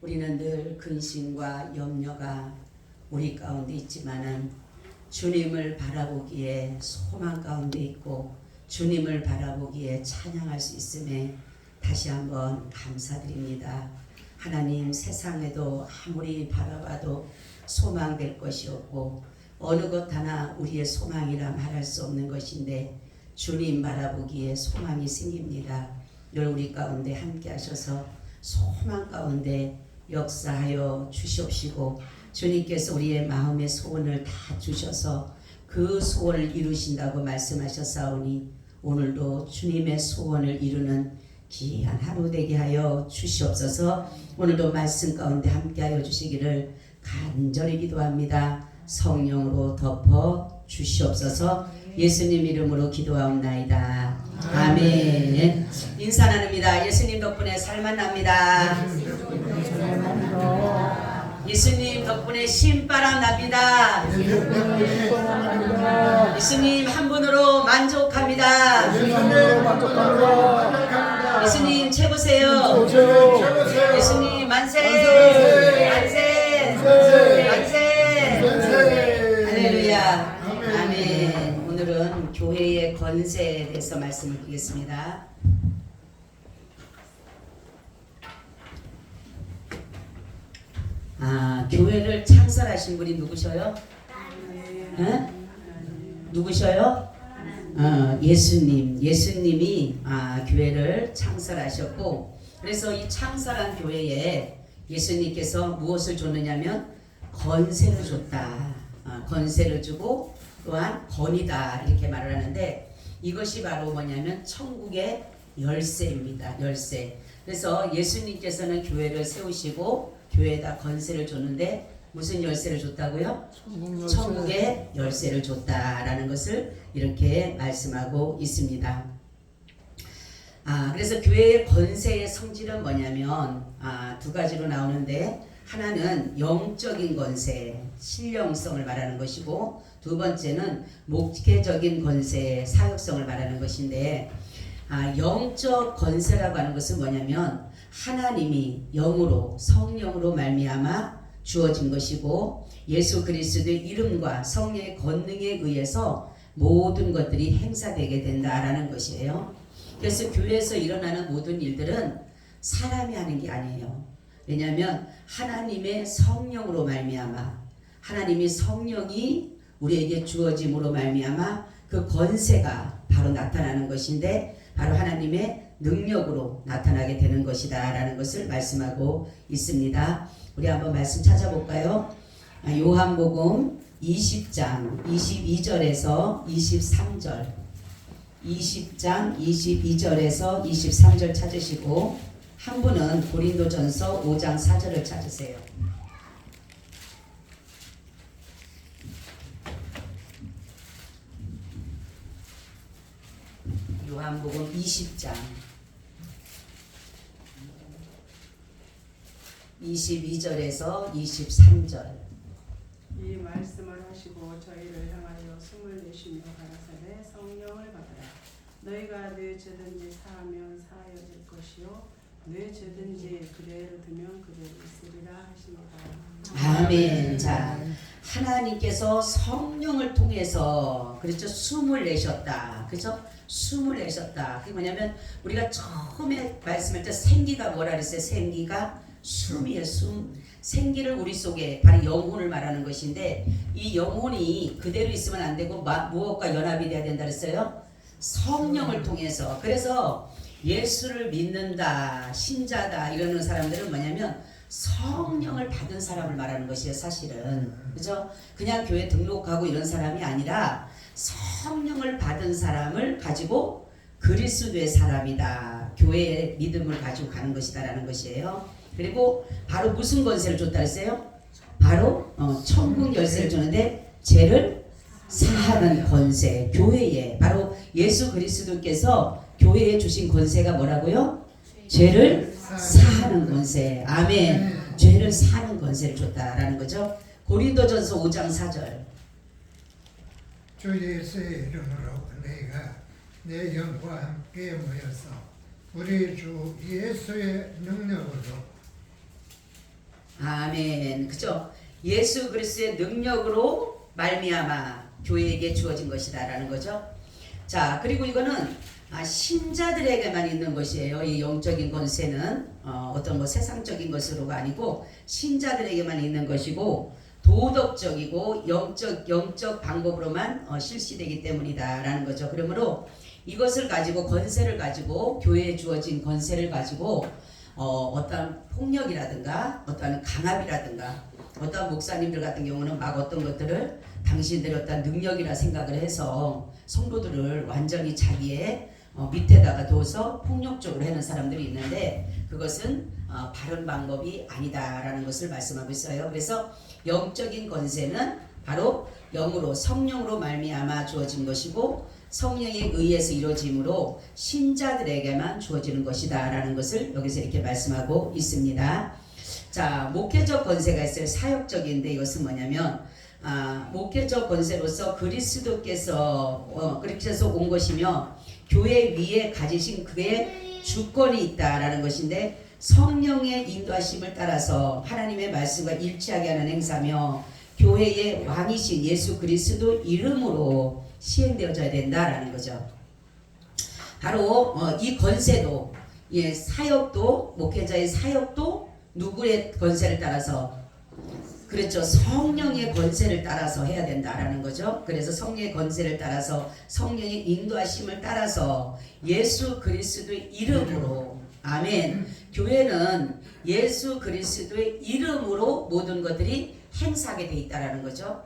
우리는 늘 근심과 염려가 우리 가운데 있지만은 주님을 바라보기에 소망 가운데 있고 주님을 바라보기에 찬양할 수 있음에 다시 한번 감사드립니다. 하나님, 세상에도 아무리 바라봐도 소망될 것이 없고 어느 것 하나 우리의 소망이라 말할 수 없는 것인데 주님 바라보기에 소망이 생깁니다. 늘 우리 가운데 함께 하셔서 소망 가운데 역사하여 주시옵시고 주님께서 우리의 마음의 소원을 다 주셔서 그 소원을 이루신다고 말씀하셨사오니 오늘도 주님의 소원을 이루는 귀한 하루 되게 하여 주시옵소서. 오늘도 말씀 가운데 함께하여 주시기를 간절히 기도합니다. 성령으로 덮어 주시옵소서. 예수님 이름으로 기도하옵나이다. 아멘. 인사 나눕니다. 예수님 덕분에 살만 납니다. 예수님 덕분에 신바람 납니다. 예수님 한 분으로 만족합니다. 예수님 최고세요. 예수님 만세. 만세. 만세. 할렐루야. 아멘. 오늘은 교회의 권세에 대해서 말씀을 드리겠습니다. 교회를 창설하신 분이 누구셔요? 누구셔요? 예수님. 예수님이 교회를 창설하셨고, 그래서 이 창설한 교회에 예수님께서 무엇을 줬느냐면 권세를 줬다. 권세를 주고 또한 권위다 이렇게 말을 하는데, 이것이 바로 뭐냐면 천국의 열쇠입니다. 열쇠. 그래서 예수님께서는 교회를 세우시고 교회에다 권세를 줬는데 무슨 열쇠를 줬다고요? 천국의 열쇠를 줬다라는 것을 이렇게 말씀하고 있습니다. 그래서 교회의 권세의 성질은 뭐냐면 두 가지로 나오는데, 하나는 영적인 권세, 신령성을 말하는 것이고, 두 번째는 목회적인 권세, 사역성을 말하는 것인데, 영적 권세라고 하는 것은 뭐냐면 하나님이 영으로 성령으로 말미암아 주어진 것이고, 예수 그리스도의 이름과 성령의 권능에 의해서 모든 것들이 행사되게 된다라는 것이에요. 그래서 교회에서 일어나는 모든 일들은 사람이 하는 게 아니에요. 왜냐하면 하나님의 성령으로 말미암아, 하나님이 성령이 우리에게 주어짐으로 말미암아 그 권세가 바로 나타나는 것인데, 바로 하나님의 능력으로 나타나게 되는 것이다 라는 것을 말씀하고 있습니다. 우리 한번 말씀 찾아볼까요? 요한복음 20장 22절에서 23절, 20장 22절에서 23절 찾으시고, 한 분은 고린도전서 5장 4절을 찾으세요. 요한복음 20장 22절에서 23절. 이 말씀을 하시고 저희를 향하여 숨을 내쉬며 가라사대, 성령을 받으라. 너희가 내 죄든지 사하면 사하여질 것이요 내 죄든지 그대로 두면 그대로 있으리라 하십니다. 아멘. 자, 하나님께서 성령을 통해서, 그렇죠, 숨을 내셨다. 그렇죠? 숨을 내셨다. 그게 뭐냐면 우리가 처음에 말씀할 때 생기가 뭐라 그랬어요? 생기가 숨이에요. 숨. 생기를 우리 속에, 바로 영혼을 말하는 것인데, 이 영혼이 그대로 있으면 안 되고 무엇과 연합이 돼야 된다 그랬어요? 성령을 통해서. 그래서 예수를 믿는다, 신자다 이러는 사람들은 뭐냐면 성령을 받은 사람을 말하는 것이에요. 사실은. 그죠? 그냥 교회 등록하고 이런 사람이 아니라 성령을 받은 사람을 가지고 그리스도의 사람이다, 교회의 믿음을 가지고 가는 것이다 라는 것이에요. 그리고 바로 무슨 권세를 줬다 했어요? 바로 천국 열쇠를 주는데, 죄를 사하는 권세. 교회에, 바로 예수 그리스도께서 교회에 주신 권세가 뭐라고요? 죄를 사하는 권세. 아멘. 죄를 사하는 권세를 줬다라는 거죠. 고린도전서 5장 4절. 주 예수의 이름으로 너희가 내 영과 함께 모여서 우리 주 예수의 능력으로 아멘. 그죠? 예수 그리스도의 능력으로 말미암아 교회에게 주어진 것이다라는 거죠. 자, 그리고 이거는 신자들에게만 있는 것이에요. 이 영적인 권세는 어떤 뭐 세상적인 것으로가 아니고 신자들에게만 있는 것이고 도덕적이고 영적 방법으로만 실시되기 때문이다라는 거죠. 그러므로 이것을 가지고 권세를 가지고 교회에 주어진 권세를 가지고 어떤 폭력이라든가 어떤 강압이라든가 어떤 목사님들 같은 경우는 막 어떤 것들을 당신들의 어떤 능력이라 생각을 해서 성도들을 완전히 자기의 밑에다가 둬서 폭력적으로 하는 사람들이 있는데 그것은 바른 방법이 아니다라는 것을 말씀하고 있어요. 그래서 영적인 권세는 바로 영으로 성령으로 말미암아 주어진 것이고 성령에 의해서 이루어짐으로 신자들에게만 주어지는 것이다라는 것을 여기서 이렇게 말씀하고 있습니다. 자, 목회적 권세가 있어요. 사역적인데 이것은 뭐냐면 목회적 권세로서 그리스도께서 그렇게 해서 온 것이며 교회 위에 가지신 그의 주권이 있다라는 것인데 성령의 인도하심을 따라서 하나님의 말씀과 일치하게 하는 행사며 교회의 왕이신 예수 그리스도 이름으로 시행되어져야 된다라는 거죠. 바로 이 권세도 사역도 목회자의 사역도 누구의 권세를 따라서 그렇죠. 성령의 권세를 따라서 해야 된다라는 거죠. 그래서 성령의 권세를 따라서 성령의 인도하심을 따라서 예수 그리스도의 이름으로 아멘. 교회는 예수 그리스도의 이름으로 모든 것들이 행사하게 돼 있다라는 거죠.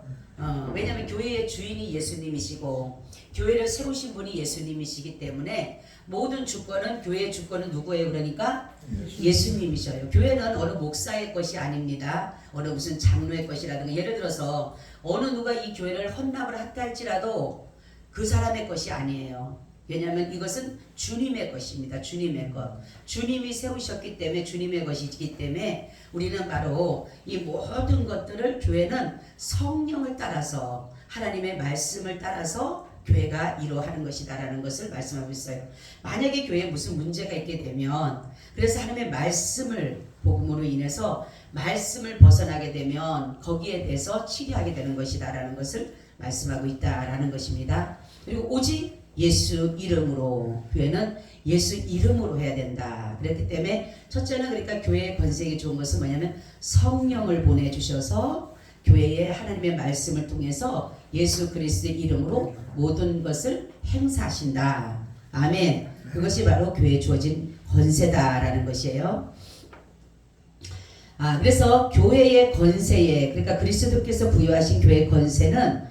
왜냐하면 교회의 주인이 예수님이시고 교회를 세우신 분이 예수님이시기 때문에 모든 주권은 교회의 주권은 누구예요? 그러니까 예수님이셔요. 교회는 어느 목사의 것이 아닙니다. 어느 무슨 장로의 것이라든가 예를 들어서 어느 누가 이 교회를 헌납을 했다 할지라도 그 사람의 것이 아니에요. 왜냐하면 이것은 주님의 것입니다. 주님의 것. 주님이 세우셨기 때문에 주님의 것이기 때문에 우리는 바로 이 모든 것들을 교회는 성령을 따라서 하나님의 말씀을 따라서 교회가 이루어하는 것이다라는 것을 말씀하고 있어요. 만약에 교회에 무슨 문제가 있게 되면 그래서 하나님의 말씀을 복음으로 인해서 말씀을 벗어나게 되면 거기에 대해서 치료하게 되는 것이다라는 것을 말씀하고 있다라는 것입니다. 그리고 오직 예수 이름으로 교회는 예수 이름으로 해야 된다. 그렇기 때문에 첫째는 그러니까 교회의 권세가 좋은 것은 뭐냐면 성령을 보내주셔서 교회에 하나님의 말씀을 통해서 예수 그리스도의 이름으로 모든 것을 행사하신다. 아멘. 그것이 바로 교회에 주어진 권세다라는 것이에요. 그래서 교회의 권세에 그러니까 그리스도께서 부여하신 교회의 권세는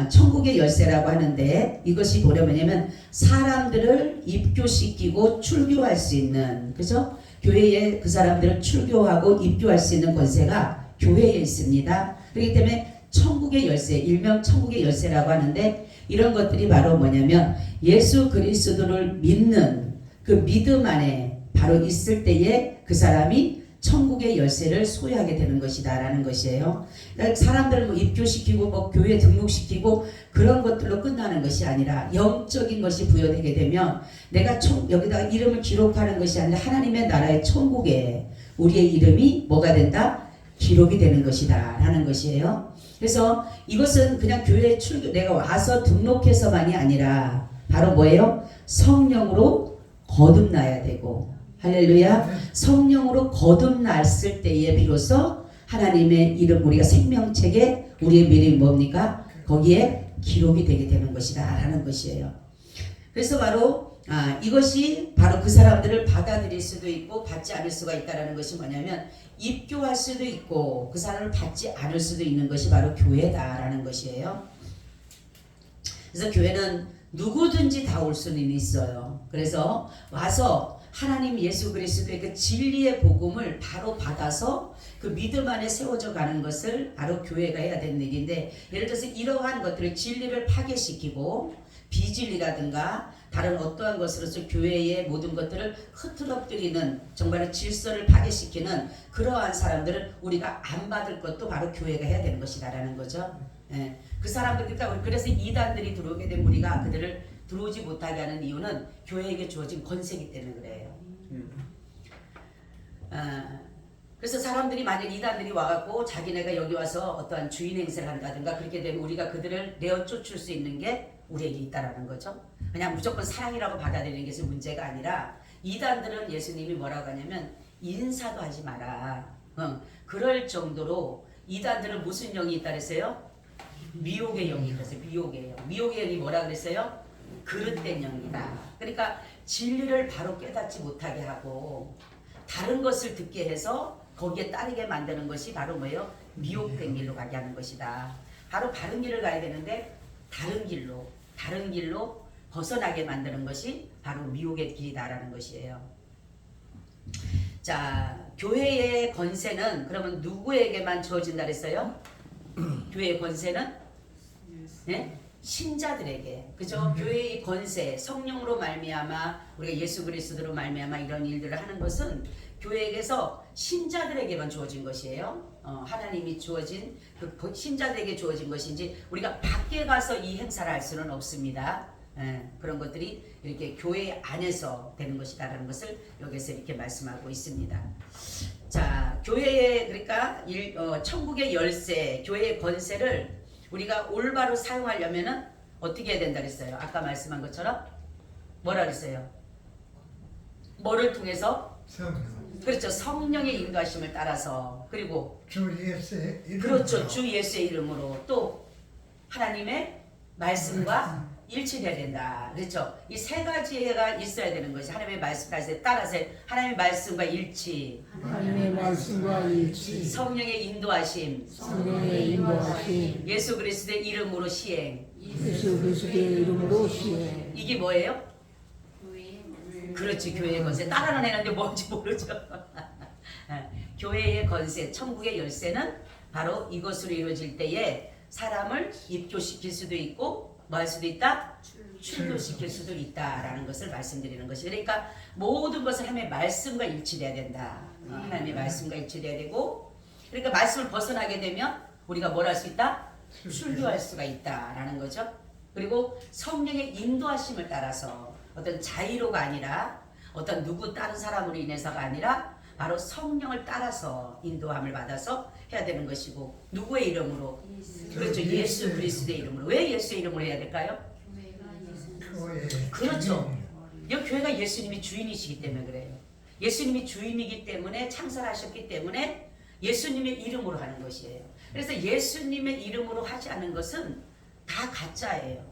천국의 열쇠라고 하는데 이것이 뭐냐면 사람들을 입교시키고 출교할 수 있는 그죠? 교회에 그 사람들을 출교하고 입교할 수 있는 권세가 교회에 있습니다. 그렇기 때문에 천국의 열쇠, 일명 천국의 열쇠라고 하는데 이런 것들이 바로 뭐냐면 예수 그리스도를 믿는 그 믿음 안에 바로 있을 때에 그 사람이 천국의 열쇠를 소유하게 되는 것이다 라는 것이에요. 그러니까 사람들을 뭐 입교시키고 뭐 교회 등록시키고 그런 것들로 끝나는 것이 아니라 영적인 것이 부여되게 되면 내가 여기다가 이름을 기록하는 것이 아니라 하나님의 나라의 천국에 우리의 이름이 뭐가 된다? 기록이 되는 것이다 라는 것이에요. 그래서 이것은 그냥 교회에 내가 와서 등록해서만이 아니라 바로 뭐예요? 성령으로 거듭나야 되고 할렐루야. 성령으로 거듭났을 때에 비로소 하나님의 이름 우리가 생명책에 우리의 미래이 뭡니까? 거기에 기록이 되게 되는 것이다 라는 것이에요. 그래서 바로 이것이 바로 그 사람들을 받아들일 수도 있고 받지 않을 수가 있다는 것이 뭐냐면 입교할 수도 있고 그 사람을 받지 않을 수도 있는 것이 바로 교회다라는 것이에요. 그래서 교회는 누구든지 다 올 수는 있어요. 그래서 와서 하나님 예수 그리스도의 그 진리의 복음을 바로 받아서 그 믿음 안에 세워져 가는 것을 바로 교회가 해야 되는 일인데 예를 들어서 이러한 것들을 진리를 파괴시키고 비진리라든가 다른 어떠한 것으로서 교회의 모든 것들을 흐트러뜨리는 정말로 질서를 파괴시키는 그러한 사람들은 우리가 안 받을 것도 바로 교회가 해야 되는 것이다라는 거죠. 예. 그 사람들 그러니까 그래서 이단들이 들어오게 되면 우리가 그들을 들어오지 못하게 하는 이유는 교회에게 주어진 권세이기 때문에 그래요. 그래서 사람들이 만약 이단들이 와갖고 자기네가 여기 와서 어떠한 주인 행세를 한다든가 그렇게 되면 우리가 그들을 내어 쫓을 수 있는 게 우리에게 있다라는 거죠. 그냥 무조건 사랑이라고 받아들이는 것이 문제가 아니라 이단들은 예수님이 뭐라고 하냐면 인사도 하지 마라. 그럴 정도로 이단들은 무슨 영이 있다 그랬어요? 미혹의 영이 그랬어요. 미혹의 영. 미혹의 영이 뭐라 그랬어요? 그릇된 영이다. 그러니까 진리를 바로 깨닫지 못하게 하고 다른 것을 듣게 해서 거기에 따르게 만드는 것이 바로 뭐예요? 미혹된 길로 가게 하는 것이다. 바로 바른 길을 가야 되는데 다른 길로 벗어나게 만드는 것이 바로 미혹의 길이다라는 것이에요. 자, 교회의 권세는 그러면 누구에게만 주어진다 그랬어요? 교회의 권세는 네? 신자들에게, 그죠? 교회의 권세, 성령으로 말미암아 우리가 예수 그리스도로 말미암아 이런 일들을 하는 것은 교회에게서 신자들에게만 주어진 것이에요. 하나님이 주어진 그 신자들에게 주어진 것인지 우리가 밖에 가서 이 행사를 할 수는 없습니다. 그런 것들이 이렇게 교회 안에서 되는 것이다라는 것을 여기서 이렇게 말씀하고 있습니다. 자, 교회의 그러니까 천국의 열쇠, 교회의 권세를 우리가 올바로 사용하려면은 어떻게 해야 된다 그랬어요? 아까 말씀한 것처럼 뭐라 그랬어요? 뭐를 통해서? 성령. 그렇죠. 성령의 인도하심을 따라서 그리고 주 예수의 이름으로. 그렇죠. 주 예수의 이름으로 또 하나님의 말씀과 일치돼야 된다. 그렇죠. 이 세 가지가 있어야 되는 것이 하나님의 말씀까지 따라서 하나님의 말씀과 일치, 하나님의 말씀과 일치, 성령의 인도하심, 성령의 인도하심, 예수 그리스도의 이름으로 시행. 예수 그리스도의 이름으로 시행. 이게 뭐예요? 그렇지. 교회의 권세. 따라는 했는데 뭔지 모르죠. 교회의 권세, 천국의 열쇠는 바로 이것으로 이루어질 때에 사람을 입교시킬 수도 있고 뭐 할 수도 있다? 출교시킬 수도 있다라는 것을 말씀드리는 것이. 그러니까 모든 것을 하나님의 말씀과 일치돼야 된다. 하나님의 말씀과 일치돼야 되고, 그러니까 말씀을 벗어나게 되면 우리가 뭘 할 수 있다? 출교할 수가 있다라는 거죠. 그리고 성령의 인도하심을 따라서 어떤 자의로가 아니라 어떤 누구 다른 사람으로 인해서가 아니라 바로 성령을 따라서 인도함을 받아서 해야 되는 것이고, 누구의 이름으로? 그렇죠. 예수 그리스도의 이름으로. 왜 예수의 이름으로 해야 될까요? 교회의 그렇죠. 주인. 이 교회가 예수님이 주인이시기 때문에 그래요. 예수님이 주인이기 때문에 창설하셨기 때문에 예수님의 이름으로 하는 것이에요. 그래서 예수님의 이름으로 하지 않은 것은 다 가짜예요.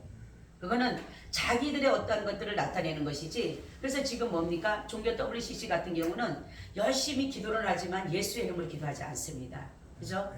그거는 자기들의 어떠한 것들을 나타내는 것이지. 그래서 지금 뭡니까? 종교 WCC 같은 경우는 열심히 기도를 하지만 예수의 이름으로 기도하지 않습니다. 그죠?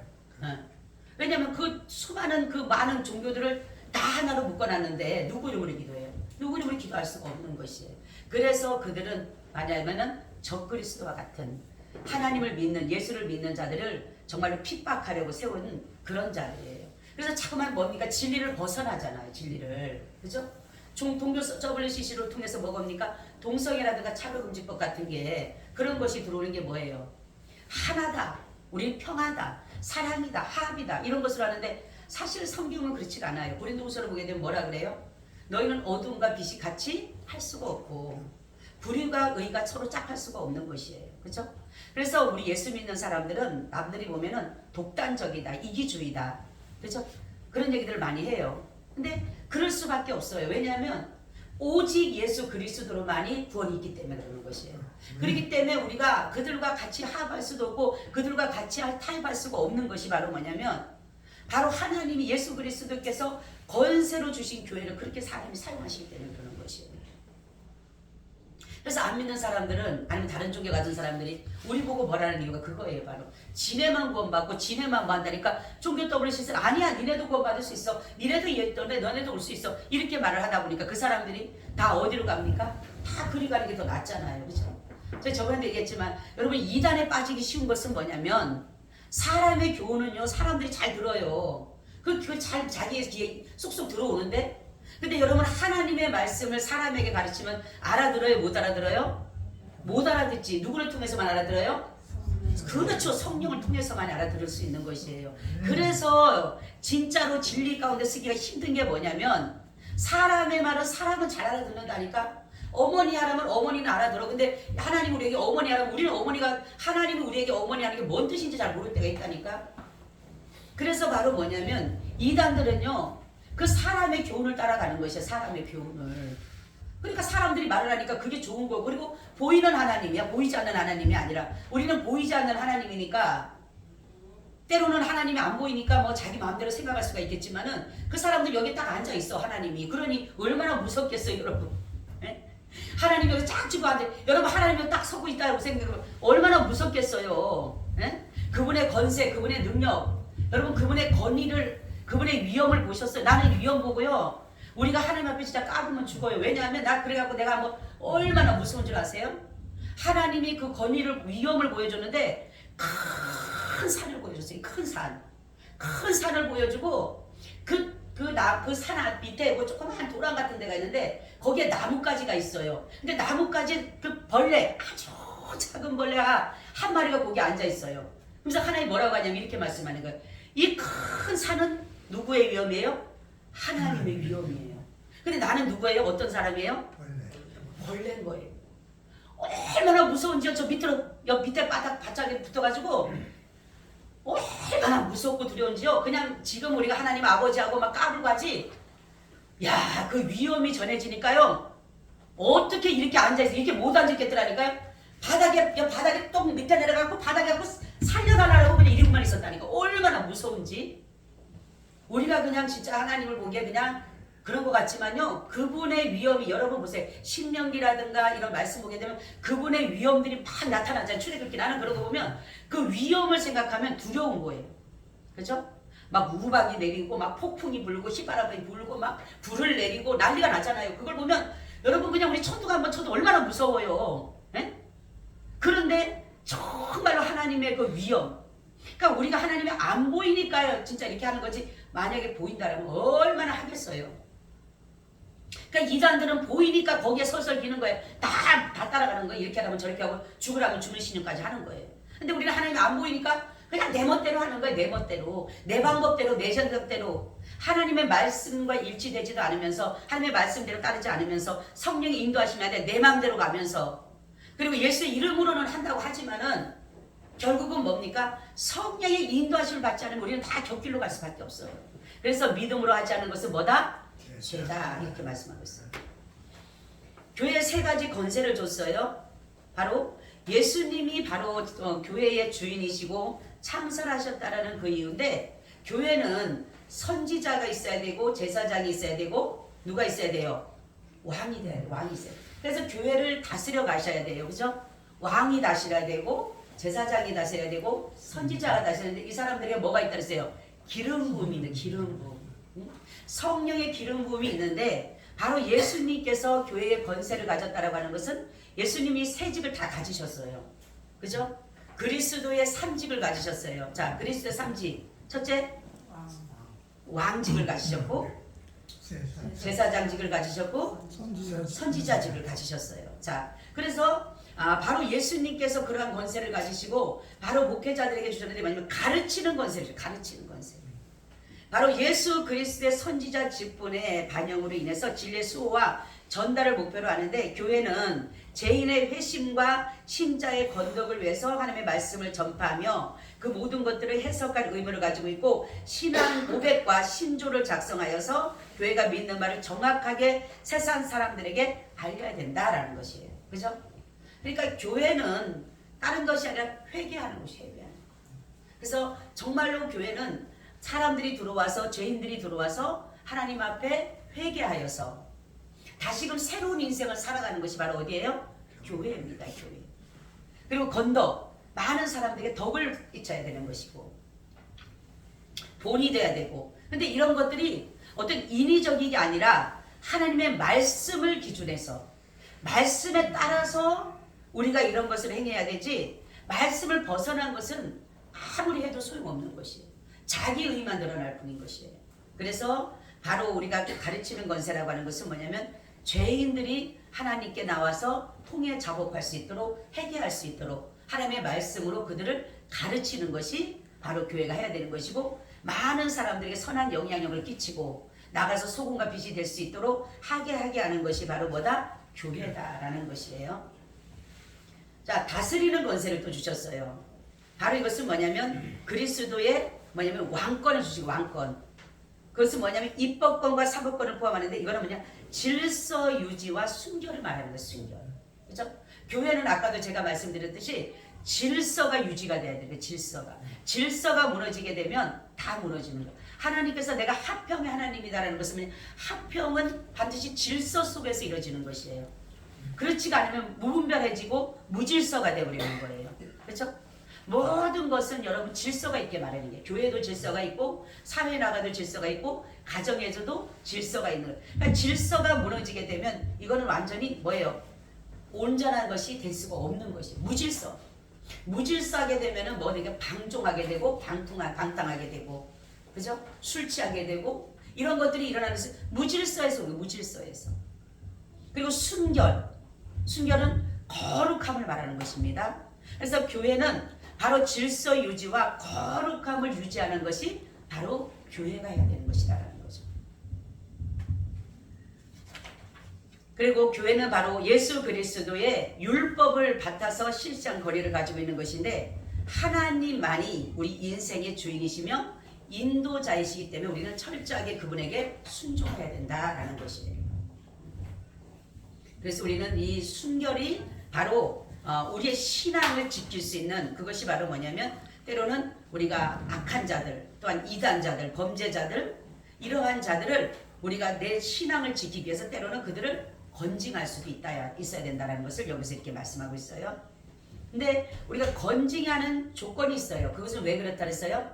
왜냐하면 그 수많은 그 많은 종교들을 다 하나로 묶어놨는데 누구 이름으로 기도해요? 누구 이름으로 기도할 수가 없는 것이에요. 그래서 그들은 뭐냐면은 적그리스도와 같은 하나님을 믿는, 예수를 믿는 자들을 정말로 핍박하려고 세운 그런 자들이에요. 그래서 자꾸만 뭡니까? 진리를 벗어나잖아요. 진리를. 그죠? 동교 WCC를 통해서 뭐겁니까? 동성애라든가 차별금지법 같은 게 그런 것이 들어오는 게 뭐예요? 하나다. 우리는 평화다. 사랑이다. 화합이다. 이런 것을 하는데 사실 성경은 그렇지 않아요. 고린도후서를 보게 되면 뭐라 그래요? 너희는 어둠과 빛이 같이 할 수가 없고 불의가 의가 서로 짝할 수가 없는 것이에요. 그렇죠? 그래서 우리 예수 믿는 사람들은 남들이 보면은 독단적이다. 이기주의다. 그렇죠? 그런 얘기들을 많이 해요. 근데 그럴 수밖에 없어요. 왜냐하면 오직 예수 그리스도로만이 구원이 있기 때문에 그러는 것이에요. 그렇기 때문에 우리가 그들과 같이 화합할 수도 없고 그들과 같이 타협할 수가 없는 것이 바로 뭐냐면 바로 하나님이 예수 그리스도께서 권세로 주신 교회를 그렇게 사람이 사용하시기 때문에 그러는 것이에요. 그래서 안 믿는 사람들은, 아니면 다른 종교 가진 사람들이 우리 보고 뭐라는 이유가 그거예요. 바로 지네만 구원받고 지네만 뭐 한다니까 종교 WCC는 아니야, 니네도 구원받을 수 있어, 니네도 예던데 너네도 올 수 있어, 이렇게 말을 하다 보니까 그 사람들이 다 어디로 갑니까? 다 그리 가는 게 더 낫잖아요. 그렇죠? 제가 저번에도 얘기했지만 여러분, 이단에 빠지기 쉬운 것은 뭐냐면 사람의 교훈은요 사람들이 잘 들어요. 그 잘 자기의 귀에 쏙쏙 들어오는데, 근데 여러분 하나님의 말씀을 사람에게 가르치면 알아들어요? 못 알아들어요? 못 알아듣지. 누구를 통해서만 알아들어요? 그렇죠. 성령을 통해서만 알아들을 수 있는 것이에요. 그래서 진짜로 진리 가운데 쓰기가 힘든 게 뭐냐면 사람의 말은 사람은 잘 알아듣는다니까 어머니 하라면 어머니는 알아들어. 근데 하나님 우리에게 어머니 하라면 우리는 어머니가 하나님이 우리에게 어머니 하는 게 뭔 뜻인지 잘 모를 때가 있다니까. 그래서 바로 뭐냐면 이단들은요 그 사람의 교훈을 따라가는 것이에요. 사람의 교훈을. 그러니까 사람들이 말을 하니까 그게 좋은 거고, 그리고 보이는 하나님이야. 보이지 않는 하나님이 아니라 우리는 보이지 않는 하나님이니까 때로는 하나님이 안 보이니까 뭐 자기 마음대로 생각할 수가 있겠지만은 그 사람들 여기 딱 앉아 있어 하나님이. 그러니 얼마나 무섭겠어요 여러분. 예? 하나님이 여기 쫙 찍고 앉아. 여러분 하나님이 딱 서고 있다고 생각하면 얼마나 무섭겠어요. 예? 그분의 권세, 그분의 능력, 여러분 그분의 권위를, 그분의 위엄을 보셨어요. 나는 위엄 보고요. 우리가 하나님 앞에 진짜 까불면 죽어요. 왜냐하면 나 그래갖고 내가 뭐 얼마나 무서운 줄 아세요? 하나님이 그 권위를, 위엄을 보여줬는데 큰 산을 보여줬어요. 큰 산. 큰 산을 보여주고 그 산 밑에 뭐 조그만 도랑 같은 데가 있는데 거기에 나뭇가지가 있어요. 근데 나뭇가지 그 벌레, 아주 작은 벌레가 한 마리가 거기 앉아 있어요. 그래서 하나님이 뭐라고 하냐면 이렇게 말씀하는 거예요. 이 큰 산은 누구의 위엄이에요? 하나님의 위엄이에요. 근데 나는 누구예요? 어떤 사람이에요? 벌레인 거예요. 얼마나 무서운지요. 저 밑으로, 옆 밑에 바닥에 붙어가지고 얼마나 무섭고 두려운지요. 그냥 지금 우리가 하나님 아버지하고 막 까불고 하지. 야, 그 위엄이 전해지니까요. 어떻게 이렇게 앉아있어? 이렇게 못 앉았겠더라니까요. 바닥에 똥 밑에 내려가고 바닥에 하고 살려달라고 그냥 이러고만 있었다니까. 얼마나 무서운지. 우리가 그냥 진짜 하나님을 보기에 그냥 그런 것 같지만요. 그분의 위엄이, 여러분 보세요. 신명기라든가 이런 말씀 보게 되면 그분의 위엄들이 막 나타나잖아요. 출애굽기. 나는 그런 거 보면 그 위엄을 생각하면 두려운 거예요. 그죠? 막 우박이 내리고 막 폭풍이 불고 휘바람이 불고 막 불을 내리고 난리가 나잖아요. 그걸 보면 여러분 그냥 우리 천둥 한번 쳐도 얼마나 무서워요. 에? 그런데 정말로 하나님의 그 위엄, 그러니까 우리가 하나님이 안 보이니까요 진짜 이렇게 하는 거지, 만약에 보인다라면 얼마나 하겠어요. 그러니까 이단들은 보이니까 거기에 설설 기는 거예요. 다 따라가는 거예요. 이렇게 하면 저렇게 하고 죽으라면 죽는 신용까지 하는 거예요. 근데 우리는 하나님이 안 보이니까 그냥 내 멋대로 하는 거예요. 내 멋대로, 내 방법대로, 내 생각대로. 하나님의 말씀과 일치되지도 않으면서, 하나님의 말씀대로 따르지 않으면서, 성령이 인도하시면 돼. 내 마음대로 가면서. 그리고 예수의 이름으로는 한다고 하지만은 결국은 뭡니까? 성령의 인도하심을 받지 않으면 우리는 다 곁길로 갈 수밖에 없어요. 그래서 믿음으로 하지 않는 것은 뭐다? 죄다. 이렇게 말씀하고 있어요. 교회에 세 가지 권세를 줬어요. 바로 예수님이 바로 교회의 주인이시고 창설하셨다라는 그 이유인데, 교회는 선지자가 있어야 되고 제사장이 있어야 되고 누가 있어야 돼요? 왕이 돼야 돼요. 왕이 있어야 돼요. 그래서 교회를 다스려 가셔야 돼요. 그죠? 왕이 다스려야 되고 제사장이 다스려야 되고 선지자가 다스려야 되는데, 이 사람들에게 뭐가 있다 그랬어요? 기름 부음이 있는, 기름 부음. 성령의 기름 부음이 있는데, 바로 예수님께서 교회의 권세를 가졌다라고 하는 것은 예수님이 세 직을 다 가지셨어요. 그죠? 그리스도의 3직을 가지셨어요. 자, 그리스도의 3직. 첫째, 왕직을 가지셨고, 제사장직을 가지셨고, 선지자직을 가지셨어요. 자, 그래서 바로 예수님께서 그러한 권세를 가지시고 바로 목회자들에게 주셨는데, 뭐냐면 가르치는 권세죠. 가르치는 권세. 바로 예수 그리스도의 선지자 직분의 반영으로 인해서 진리의 수호와 전달을 목표로 하는데, 교회는 죄인의 회심과 신자의 건덕을 위해서 하나님의 말씀을 전파하며 그 모든 것들을 해석할 의무를 가지고 있고, 신앙 고백과 신조를 작성하여서 교회가 믿는 말을 정확하게 세상 사람들에게 알려야 된다라는 것이에요. 그죠? 그러니까 교회는 다른 것이 아니라 회개하는 것이에요. 회개하는 것. 그래서 정말로 교회는 사람들이 들어와서, 죄인들이 들어와서 하나님 앞에 회개하여서 다시금 새로운 인생을 살아가는 것이 바로 어디예요? 교회입니다. 교회. 그리고 건덕, 많은 사람들에게 덕을 끼쳐야 되는 것이고 본이 돼야 되고. 근데 이런 것들이 어떤 인위적인 게 아니라 하나님의 말씀을 기준해서, 말씀에 따라서 우리가 이런 것을 행해야 되지, 말씀을 벗어난 것은 아무리 해도 소용없는 것이에요. 자기 의만 드러날 뿐인 것이에요. 그래서 바로 우리가 가르치는 권세라고 하는 것은 뭐냐면, 죄인들이 하나님께 나와서 통해 작업할 수 있도록, 회개할 수 있도록 하나님의 말씀으로 그들을 가르치는 것이 바로 교회가 해야 되는 것이고, 많은 사람들에게 선한 영향력을 끼치고 나가서 소금과 빛이 될 수 있도록 하게 하는 것이 바로 뭐다? 교회다라는 것이에요. 자, 다스리는 권세를 또 주셨어요. 바로 이것은 뭐냐면 그리스도의 뭐냐면 왕권을 주시고 왕권. 그것은 뭐냐면 입법권과 사법권을 포함하는데 이거는 뭐냐 질서 유지와 순결을 말하는 거예요. 순결. 그렇죠? 교회는 아까도 제가 말씀드렸듯이 질서가 유지가 돼야 돼요. 질서가 무너지게 되면 다 무너지는 거예요. 하나님께서 내가 합평의 하나님이다라는 것은 합평은 반드시 질서 속에서 이루어지는 것이에요. 그렇지가 않으면 무분별해지고 무질서가 되어버리는 거예요. 그렇죠? 모든 것은 여러분 질서가 있게 말하는 게 교회도 질서가 있고 사회에 나가도 질서가 있고 가정에서도 질서가 있는 거예요. 그러니까 질서가 무너지게 되면 이거는 완전히 뭐예요? 온전한 것이 될 수가 없는 것이 무질서. 무질서하게 되면은 뭐 되게 방종하게 되고 방탕하게 되고 그죠? 술 취하게 되고 이런 것들이 일어나는 것은 무질서에서 그리고 순결은 거룩함을 말하는 것입니다. 그래서 교회는 바로 질서 유지와 거룩함을 유지하는 것이 바로 교회가 해야 되는 것이다라는 거죠. 그리고 교회는 바로 예수 그리스도의 율법을 바타서 실상 거리를 가지고 있는 것인데 하나님만이 우리 인생의 주인이시며 인도자이시기 때문에 우리는 철저하게 그분에게 순종해야 된다라는 것이에요. 그래서 우리는 이 순결이 바로 우리의 신앙을 지킬 수 있는 그것이 바로 뭐냐면 때로는 우리가 악한 자들 또한 이단자들 범죄자들 이러한 자들을 우리가 내 신앙을 지키기 위해서 때로는 그들을 건징할 수도 있어야 된다는 것을 여기서 이렇게 말씀하고 있어요. 근데 우리가 건징하는 조건이 있어요. 그것은 왜 그렇다 그랬어요?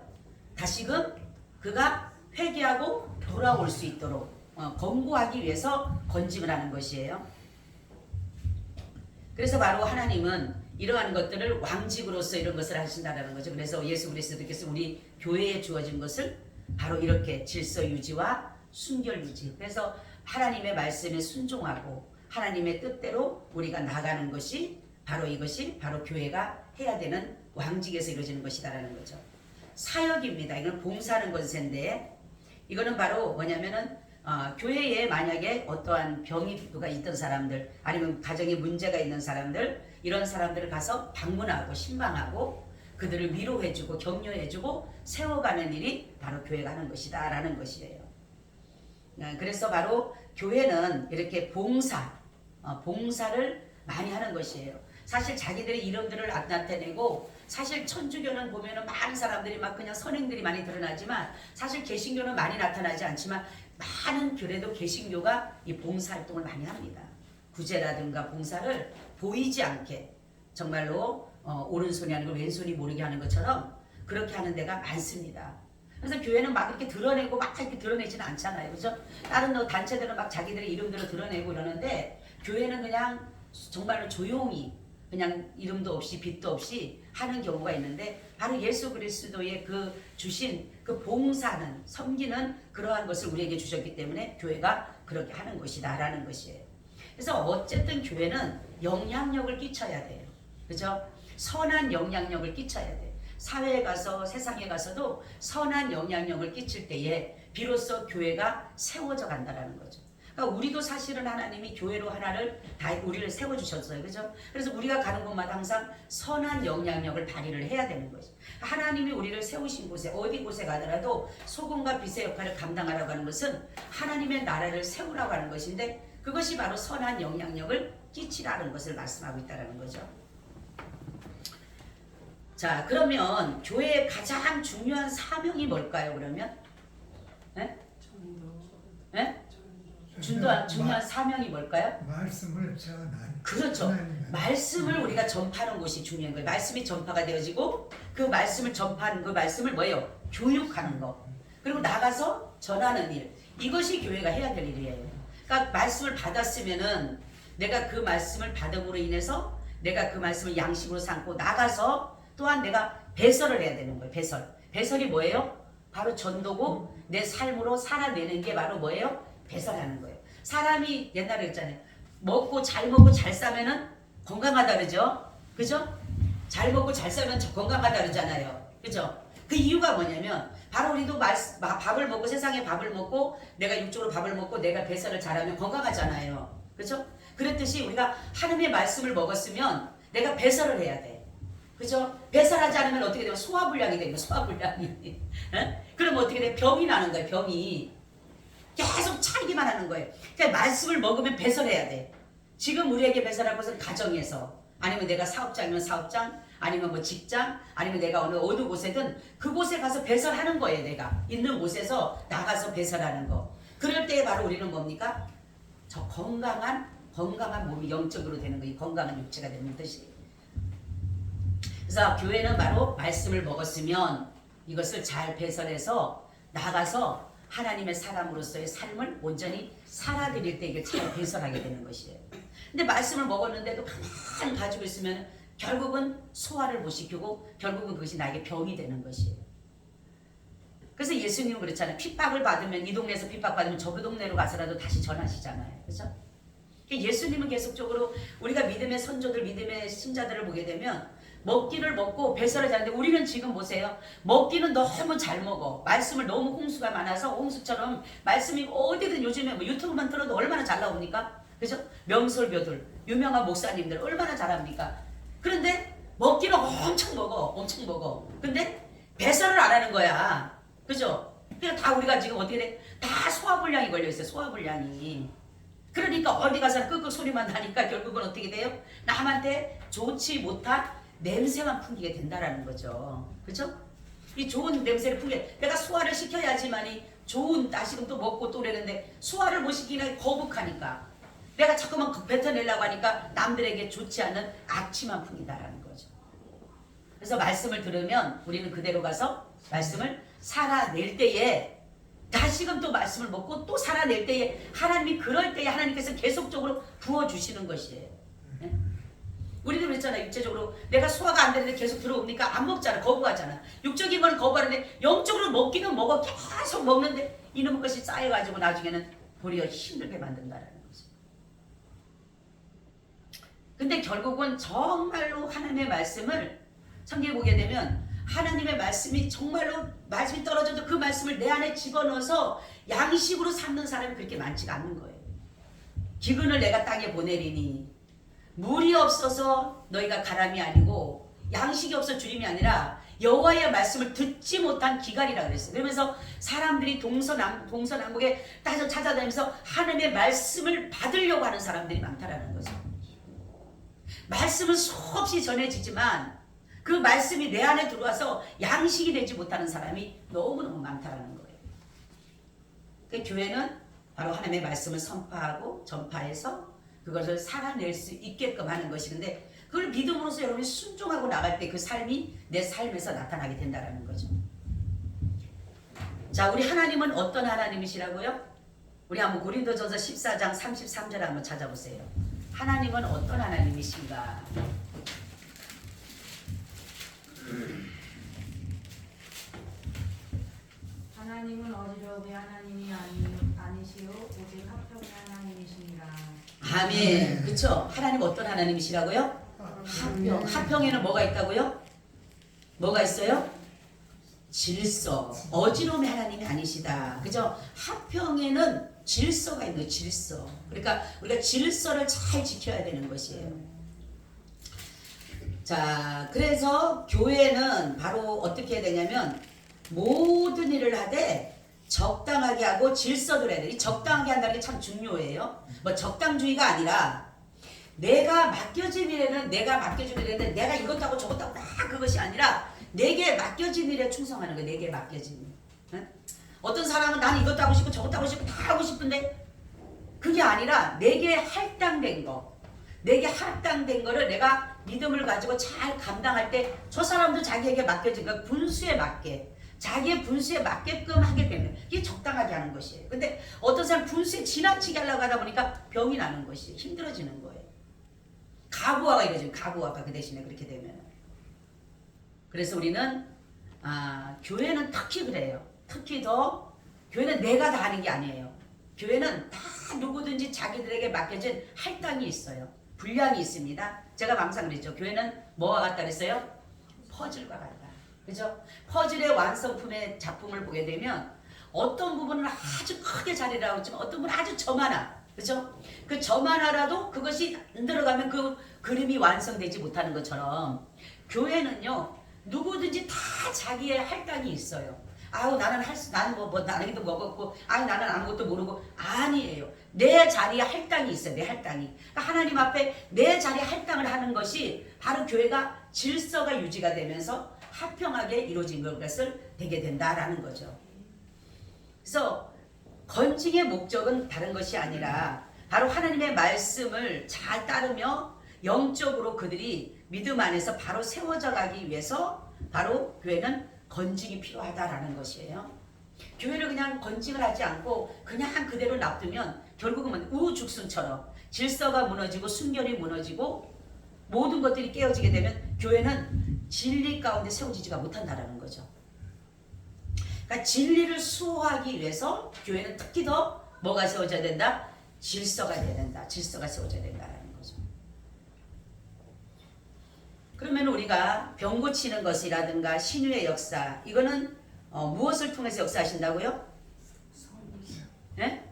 다시금 그가 회개하고 돌아올 수 있도록 권고하기 위해서 건징을 하는 것이에요. 그래서 바로 하나님은 이러한 것들을 왕직으로서 이런 것을 하신다는 거죠. 그래서 예수 그리스도께서 우리 교회에 주어진 것을 바로 이렇게 질서 유지와 순결 유지. 그래서 하나님의 말씀에 순종하고 하나님의 뜻대로 우리가 나가는 것이 바로 이것이 바로 교회가 해야 되는 왕직에서 이루어지는 것이다라는 거죠. 사역입니다. 이건 봉사하는 권세인데 이거는 바로 뭐냐면은 교회에 만약에 어떠한 병이가 있던 사람들 아니면 가정에 문제가 있는 사람들 이런 사람들을 가서 방문하고 신방하고 그들을 위로해주고 격려해주고 세워가는 일이 바로 교회가 하는 것이다 라는 것이에요. 그래서 바로 교회는 이렇게 봉사를 많이 하는 것이에요. 사실 자기들의 이름들을 나타내고 사실 천주교는 보면은 많은 사람들이 막 그냥 선행들이 많이 드러나지만 사실 개신교는 많이 나타나지 않지만 많은 교회도 개신교가 이 봉사활동을 많이 합니다. 구제라든가 봉사를 보이지 않게 정말로 오른손이 아니고 왼손이 모르게 하는 것처럼 그렇게 하는 데가 많습니다. 그래서 교회는 막 이렇게 드러내고 막 이렇게 드러내지는 않잖아요. 그죠? 다른 단체들은 막 자기들의 이름들을 드러내고 이러는데 교회는 그냥 정말로 조용히 그냥 이름도 없이 빛도 없이 하는 경우가 있는데 바로 예수 그리스도의 그 주신 그 봉사는 섬기는 그러한 것을 우리에게 주셨기 때문에 교회가 그렇게 하는 것이다 라는 것이에요. 그래서 어쨌든 교회는 영향력을 끼쳐야 돼요. 그죠? 선한 영향력을 끼쳐야 돼요. 사회에 가서 세상에 가서도 선한 영향력을 끼칠 때에 비로소 교회가 세워져 간다라는 거죠. 그러니까 우리도 사실은 하나님이 교회로 하나를 다 우리를 세워주셨어요. 그죠? 그래서 우리가 가는 곳마다 항상 선한 영향력을 발휘를 해야 되는 거죠. 하나님이 우리를 세우신 곳에 어디 곳에 가더라도 소금과 빛의 역할을 감당하라고 하는 것은 하나님의 나라를 세우라고 하는 것인데 그것이 바로 선한 영향력을 끼치라는 것을 말씀하고 있다는 거죠. 자, 그러면 교회의 가장 중요한 사명이 뭘까요? 그러면? 네? 네? 중요한 사명이 뭘까요? 말씀을 전하는. 그렇죠. 말씀을 우리가 전파하는 것이 중요한 거예요. 말씀이 전파가 되어지고 그 말씀을 전파하는 그 말씀을 뭐예요? 교육하는 거. 그리고 나가서 전하는 일. 이것이 교회가 해야 될 일이에요. 그러니까 말씀을 받았으면은 내가 그 말씀을 받음으로 인해서 내가 그 말씀을 양식으로 삼고 나가서 또한 내가 배설을 해야 되는 거예요. 배설이 뭐예요? 바로 전도고 내 삶으로 살아내는 게 바로 뭐예요? 배설하는 거예요. 사람이 옛날에 그랬잖아요. 잘 먹고 잘 싸면은 건강하다 그러죠. 그죠? 잘 먹고 잘 싸면 건강하다 그러잖아요. 그죠? 그 이유가 뭐냐면 바로 우리도 밥을 먹고 세상에 밥을 먹고 내가 육적으로 밥을 먹고 내가 배설을 잘하면 건강하잖아요. 그죠? 그랬듯이 우리가 하나님의 말씀을 먹었으면 내가 배설을 해야 돼. 그죠? 배설하지 않으면 어떻게 되면 소화불량이 되는 거야. 소화불량이. 그럼 어떻게 돼? 병이 나는 거야. 병이. 계속 차이기만 하는 거예요. 그러니까 말씀을 먹으면 배설해야 돼. 지금 우리에게 배설할 것은 가정에서, 아니면 내가 사업장이면 사업장, 아니면 뭐 직장, 아니면 내가 어느 곳에든 그곳에 가서 배설하는 거예요. 내가 있는 곳에서 나가서 배설하는 거. 그럴 때 바로 우리는 뭡니까? 저 건강한 몸이 영적으로 되는 거예요. 건강한 육체가 되는 뜻이에요. 그래서 교회는 바로 말씀을 먹었으면 이것을 잘 배설해서 나가서 하나님의 사람으로서의 삶을 온전히 살아드릴 때 이게 잘 배설하게 되는 것이에요. 근데 말씀을 먹었는데도 가만히 가지고 있으면 결국은 소화를 못 시키고 결국은 그것이 나에게 병이 되는 것이에요. 그래서 예수님은 그렇잖아요. 핍박을 받으면, 이 동네에서 핍박받으면 저 그 동네로 가서라도 다시 전하시잖아요. 그렇죠? 예수님은 계속적으로 우리가 믿음의 선조들, 믿음의 신자들을 보게 되면 먹기를 먹고 배설을 잘하는데, 우리는 지금 보세요. 먹기는 너무 잘 먹어. 말씀을 너무 홍수가 많아서 홍수처럼 말씀이 어디든 요즘에 뭐 유튜브만 틀어도 얼마나 잘 나옵니까? 그죠? 명설교들, 유명한 목사님들 얼마나 잘합니까? 그런데 먹기는 엄청 먹어. 근데 배설을 안 하는 거야. 그죠? 그러니까 다 우리가 지금 어떻게 돼? 다 소화불량이 걸려있어요. 소화불량이. 그러니까 어디 가서 끄끄 소리만 나니까 결국은 어떻게 돼요? 남한테 좋지 못한 냄새만 풍기게 된다라는 거죠. 그죠? 이 좋은 냄새를 풍겨, 내가 소화를 시켜야지만이 좋은, 다시금 또 먹고 또 그러는데 소화를 못 시키니까 거북하니까, 내가 자꾸만 뱉어내려고 하니까 남들에게 좋지 않은 악취만 풍긴다라는 거죠. 그래서 말씀을 들으면 우리는 그대로 가서 말씀을 살아낼 때에, 다시금 또 말씀을 먹고 또 살아낼 때에, 하나님이 그럴 때에 하나님께서 계속적으로 부어주시는 것이에요. 네? 우리도 그랬잖아요. 육체적으로 내가 소화가 안 되는데 계속 들어오니까 안 먹잖아. 거부하잖아. 육적인 건 거부하는데 영적으로 먹기는 먹어. 계속 먹는데 이놈의 것이 쌓여가지고 나중에는 도리어 힘들게 만든다라는 거죠. 근데 결국은 정말로 하나님의 말씀을 성경에 보게 되면, 하나님의 말씀이 정말로 말씀이 떨어져도 그 말씀을 내 안에 집어넣어서 양식으로 삼는 사람이 그렇게 많지가 않는 거예요. 기근을 내가 땅에 보내리니 물이 없어서 너희가 가람이 아니고 양식이 없어 주림이 아니라 여호와의 말씀을 듣지 못한 기갈이라 그랬어요. 그러면서 사람들이 동서남북에 따져 찾아다니면서 하나님의 말씀을 받으려고 하는 사람들이 많다라는 거죠. 말씀은 수없이 전해지지만 그 말씀이 내 안에 들어와서 양식이 되지 못하는 사람이 너무너무 많다라는 거예요. 그러니까 교회는 바로 하나님의 말씀을 선포하고 전파해서 그것을 살아낼 수 있게끔 하는 것이는데, 그걸 믿음으로써 여러분이 순종하고 나갈 때 그 삶이 내 삶에서 나타나게 된다는 거죠. 자, 우리 하나님은 어떤 하나님이시라고요? 우리 한번 고린도전서 14장 33절 한번 찾아보세요. 하나님은 어떤 하나님이신가? 하나님은 어지러움의 하나님이 아니시오 오직 합평의 하나님이십니다. 아멘. 그쵸? 하나님 어떤 하나님이시라고요? 합평. 합평에는 뭐가 있다고요? 뭐가 있어요? 질서. 어지러움의 하나님이 아니시다. 그죠? 합평에는 질서가 있는 거예요. 질서. 그러니까 우리가 질서를 잘 지켜야 되는 것이에요. 자, 그래서 교회는 바로 어떻게 해야 되냐면, 모든 일을 하되 적당하게 하고 질서를 해야 돼. 이 적당하게 한다는 게 참 중요해요. 뭐 적당주의가 아니라 내가 맡겨진 일에는 내가 이것도 하고 저것도 하고 다 그것이 아니라 내게 맡겨진 일에 충성하는 거예요. 내게 맡겨진 일. 응? 어떤 사람은 나는 이것도 하고 싶고 저것도 하고 싶고 다 하고 싶은데 그게 아니라 내게 할당된 거, 내게 할당된 거를 내가 믿음을 가지고 잘 감당할 때 저 사람도 자기에게 맡겨진 거, 분수에 맞게, 자기의 분수에 맞게끔 하게 되면 이게 적당하게 하는 것이에요. 근데 어떤 사람 분수에 지나치게 하려고 하다 보니까 병이 나는 것이 힘들어지는 거예요. 가부화가 이루어지는, 가부화가 그 대신에 그렇게 되면. 그래서 우리는 교회는 특히 그래요. 특히 더 교회는 내가 다 하는 게 아니에요. 교회는 다 누구든지 자기들에게 맡겨진 할당이 있어요. 분량이 있습니다. 제가 항상 그랬죠. 교회는 뭐와 같다 그랬어요? 퍼즐과 같다. 그죠? 퍼즐의 완성품의 작품을 보게 되면 어떤 부분은 아주 크게 자리를 하고 있지만 어떤 부분은 아주 저만한, 그죠? 그 저만 알아도 그것이 안 들어가면 그 그림이 완성되지 못하는 것처럼 교회는요 누구든지 다 자기의 할당이 있어요. 아우 나는 나는 뭐 나는도 먹었고 아우 나는 아무것도 모르고 아니에요. 내 자리에 할당이 있어요. 내 할당이. 그러니까 하나님 앞에 내 자리에 할당을 하는 것이 바로 교회가 질서가 유지가 되면서 화평하게 이루어진 것을 되게 된다라는 거죠. 그래서 건징의 목적은 다른 것이 아니라 바로 하나님의 말씀을 잘 따르며 영적으로 그들이 믿음 안에서 바로 세워져 가기 위해서 바로 교회는 건징이 필요하다라는 것이에요. 교회를 그냥 건징을 하지 않고 그냥 그대로 놔두면 결국은 우죽순처럼 질서가 무너지고 순결이 무너지고 모든 것들이 깨어지게 되면 교회는 진리 가운데 세워지지가 못한다라는 거죠. 그러니까 진리를 수호하기 위해서 교회는 특히 더 뭐가 세워져야 된다? 질서가 돼야 된다. 질서가 세워져야 된다라는 거죠. 그러면 우리가 병 고치는 것이라든가 신유의 역사 이거는 무엇을 통해서 역사하신다고요? 네?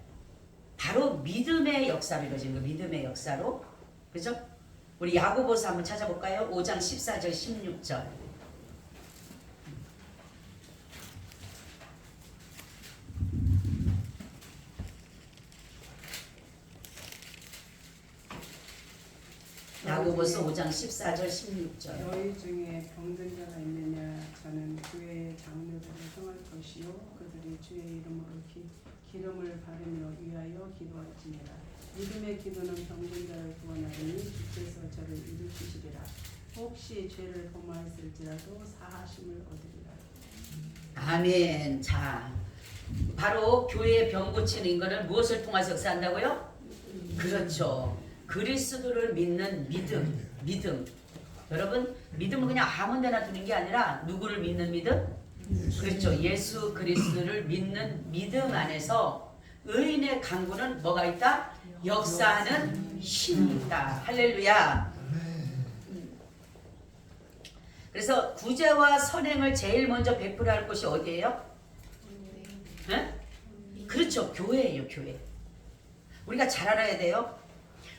바로 믿음의 역사로 이루어진 거. 믿음의 역사로. 그죠? 우리 야고보서 한번 찾아볼까요? 5장 14절 16절. 야고보서 5장 14절 16절. 너희 중에 병든 자가 있느냐 저는 교회의 장로들을 성할 것이요 그들이 주의 이름으로 기름을 바르며 위하여 기도할지니라. 믿음의 기도는 병든 자를 구원하리니 주께서 저를 일으키시리라. 혹시 죄를 범하였을지라도 사하심을 얻으리라. 아멘. 자, 바로 교회의 병 고치는 인간을 무엇을 통해서 역사한다고요? 그렇죠. 그리스도를 믿는 믿음. 여러분, 믿음은 그냥 아무 데나 두는 게 아니라 누구를 믿는 믿음? 그렇죠. 예수 그리스도를 믿는 믿음 안에서 의인의 강구는 뭐가 있다? 역사하는 힘이 있다. 할렐루야. 그래서 구제와 선행을 제일 먼저 베풀어야 할 곳이 어디예요? 네? 그렇죠. 교회예요. 교회. 우리가 잘 알아야 돼요.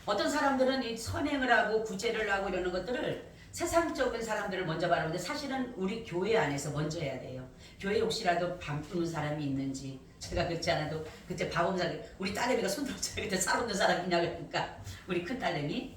어떤 사람들은 이 선행을 하고 구제를 하고 이러는 것들을 세상적인 사람들을 먼저 바라보는데 사실은 우리 교회 안에서 먼저 해야 돼요. 교회에 혹시라도 밤푸는 사람이 있는지 제가 그렇지 않아도 그때 밥없는 우리 딸내미가 손들었잖아요. 그때 쌀 없는 사람 있냐고 그러니까 우리 큰딸내미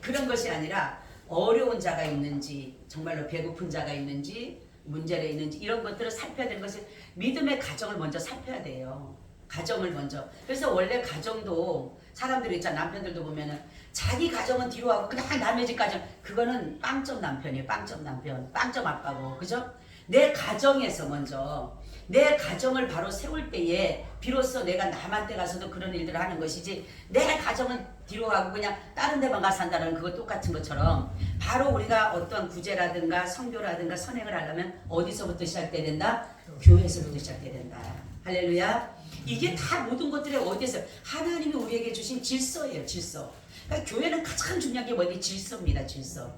그런 것이 아니라 어려운 자가 있는지 정말로 배고픈 자가 있는지 문제가 있는지 이런 것들을 살펴야 되는 것이 믿음의 가정을 먼저 살펴야 돼요. 가정을 먼저. 그래서 원래 가정도 사람들이 있잖아. 남편들도 보면은 자기 가정은 뒤로 하고 그냥 남의 집 가정 그거는 빵점 남편이에요. 빵점 남편, 빵점 아빠고 그죠? 내 가정에서 먼저 내 가정을 바로 세울 때에 비로소 내가 남한테 가서도 그런 일들을 하는 것이지 내 가정은 뒤로 하고 그냥 다른 데만 가서 산다는 그거 똑같은 것처럼 바로 우리가 어떤 구제라든가 선교라든가 선행을 하려면 어디서부터 시작돼야 된다? 교회에서부터 시작돼야 된다. 할렐루야. 이게 다 모든 것들이 어디서 하나님이 우리에게 주신 질서예요. 질서. 그러니까 교회는 가장 중요한 게 뭐니? 질서입니다. 질서.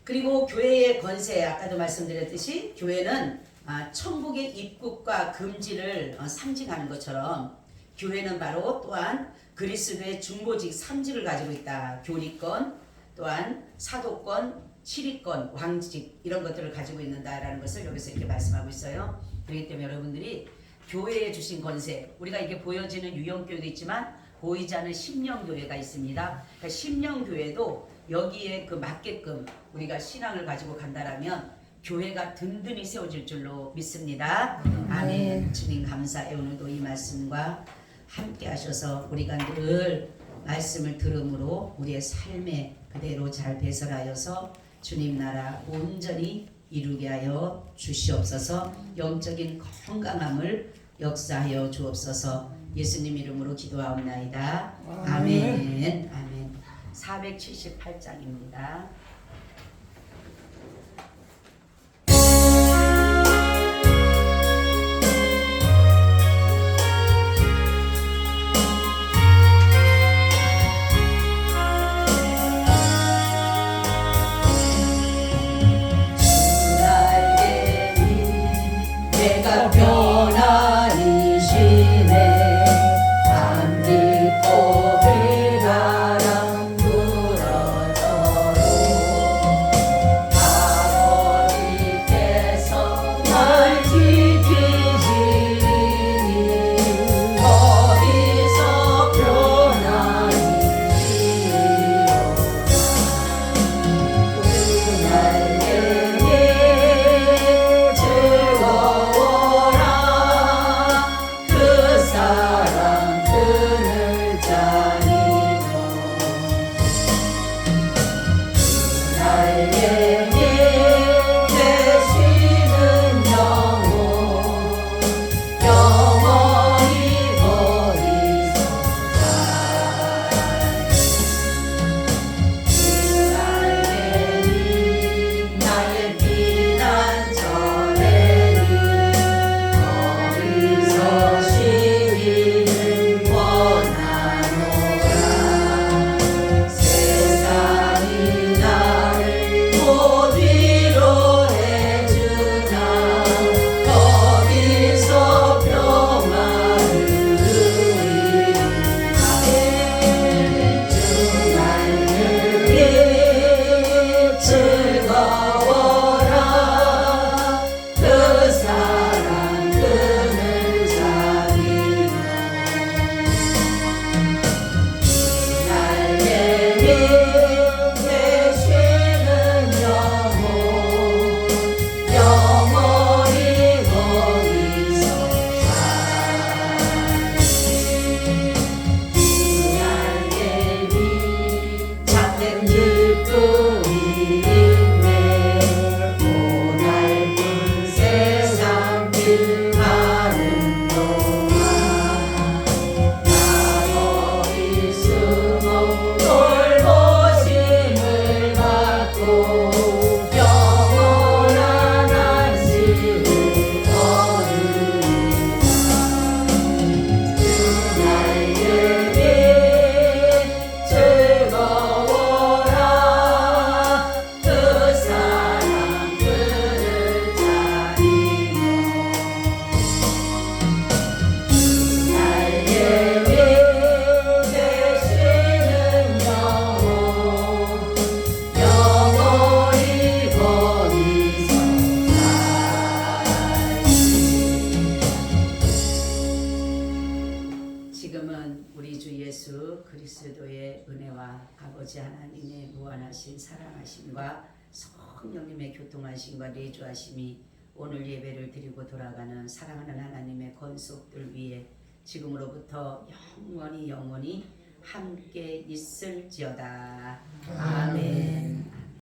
그리고 교회의 권세 아까도 말씀드렸듯이 교회는 천국의 입국과 금지를 상징하는 것처럼 교회는 바로 또한 그리스도의 중보직 3직을 가지고 있다. 교리권 또한 사도권 치리권 왕직 이런 것들을 가지고 있는다라는 것을 여기서 이렇게 말씀하고 있어요. 그렇기 때문에 여러분들이 교회에 주신 권세 우리가 이게 보여지는 유형교회도 있지만 보이지 않는 심령교회가 있습니다. 그러니까 심령교회도 여기에 그 맞게끔 우리가 신앙을 가지고 간다라면 교회가 든든히 세워질 줄로 믿습니다. 아멘. 주님 감사해요. 오늘도 이 말씀과 함께 하셔서 우리가 늘 말씀을 들음으로 우리의 삶에 그대로 잘 배설하여서 주님 나라 온전히 이루게 하여 주시옵소서. 영적인 건강함을 역사하여 주옵소서. 예수님 이름으로 기도하옵나이다. 아멘. 아멘. 478장입니다. 아버지 하나님의 무한하신 사랑하심과 성령님의 교통하심과 내주하심이 오늘 예배를 드리고 돌아가는 사랑하는 하나님의 건속들 위에 지금으로부터 영원히 함께 있을지어다. 아멘.